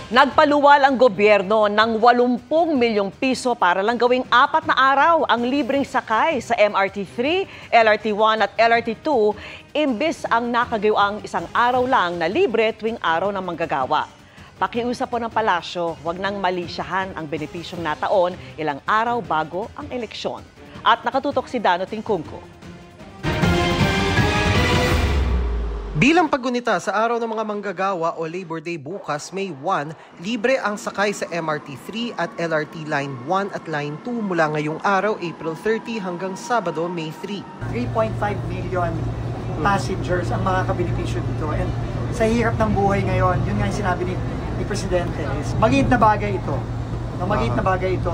Nagpaluwal ang gobyerno ng 80 milyong piso para lang gawing 4 na araw ang libreng sakay sa MRT3, LRT1 at LRT2 imbis ang nakagawaang isang araw lang na libre tuwing araw ng manggagawa. Pakiusap po ng palasyo, huwag nang malisyahan ang benepisyong nataon ilang araw bago ang eleksyon. At nakatutok si Dano Tingkungko. Bilang paggunita sa araw ng mga manggagawa o Labor Day bukas, May 1, libre ang sakay sa MRT3 at LRT Line 1 at Line 2 mula ngayong araw, April 30 hanggang Sabado, May 3. 3.5 million passengers ang makakabenepisyo dito. And sa hirap ng buhay ngayon, yun nga yung sinabi ni Presidente, is maliit na bagay ito. Maliit na bagay ito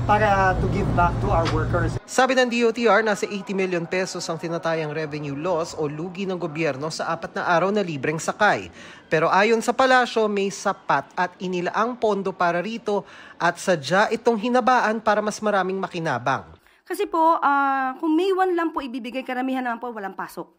para to give back to our workers. Sabi ng DOTR, nasa 80 million pesos ang tinatayang revenue loss o lugi ng gobyerno sa 4 na araw na libreng sakay. Pero ayon sa palasyo, may sapat at inilaang pondo para rito at sadya itong hinabaan para mas maraming makinabang. Kasi po, kung May 1 lang po ibibigay, karamihan naman po walang pasok.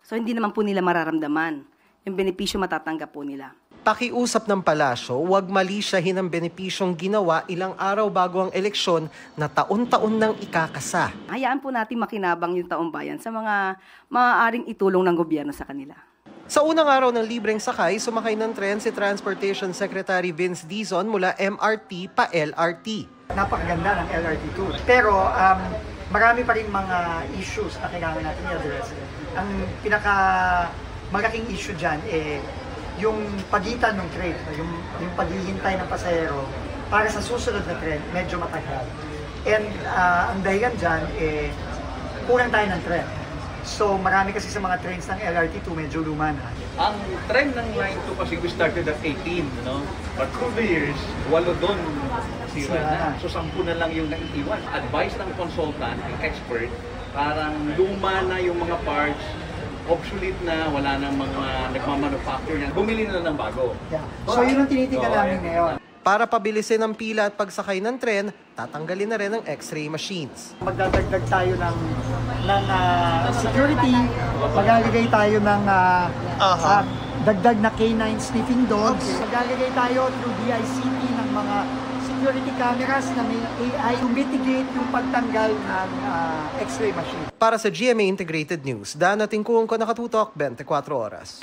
So hindi naman po nila mararamdaman. Yung benepisyo matatanggap po nila. Pakiusap ng palasyo, huwag malisyahin ang benepisyong ginawa ilang araw bago ang eleksyon na taon-taon nang ikakasa. Hayaan po natin makinabang yung taong bayan sa mga maaaring itulong ng gobyerno sa kanila. Sa unang araw ng libreng sakay, sumakay ng tren si Transportation Secretary Vince Dizon mula MRT pa LRT. Napakaganda ng LRT2. Pero marami pa rin mga issues na kailangan natin i-address. Ang malaking issue dyan yung pagitan ng train, yung paghihintay ng pasahero para sa susunod na tren, medyo matagal. And ang dahilan dyan, kulang tayo ng tren. So marami kasi sa mga trains ng LRT2 medyo luma na. Ang tren ng Line 2 kasi we started at 18, no? But through the years, 8 doon sira na. So 10 na lang yung naiiwan. Advice ng consultant, ng expert, parang luma na yung mga parts, obsolete na, wala nang mga nagmamanufacture yan. Bumili na ng bago. Yeah. So yun ang tinitingnan namin ngayon. Para pabilisin ang pila at pagsakay ng tren, tatanggalin na rin ang X-ray machines. Magdadagdag tayo ng security, maglalagay tayo ng dagdag na K9 sniffing dogs, maglalagay tayo through DICT ng mga security cameras na may AI to mitigate yung pagtanggal ng X-ray machine. Para sa GMA Integrated News, Dano Tingkungko, nakatutok 24 oras.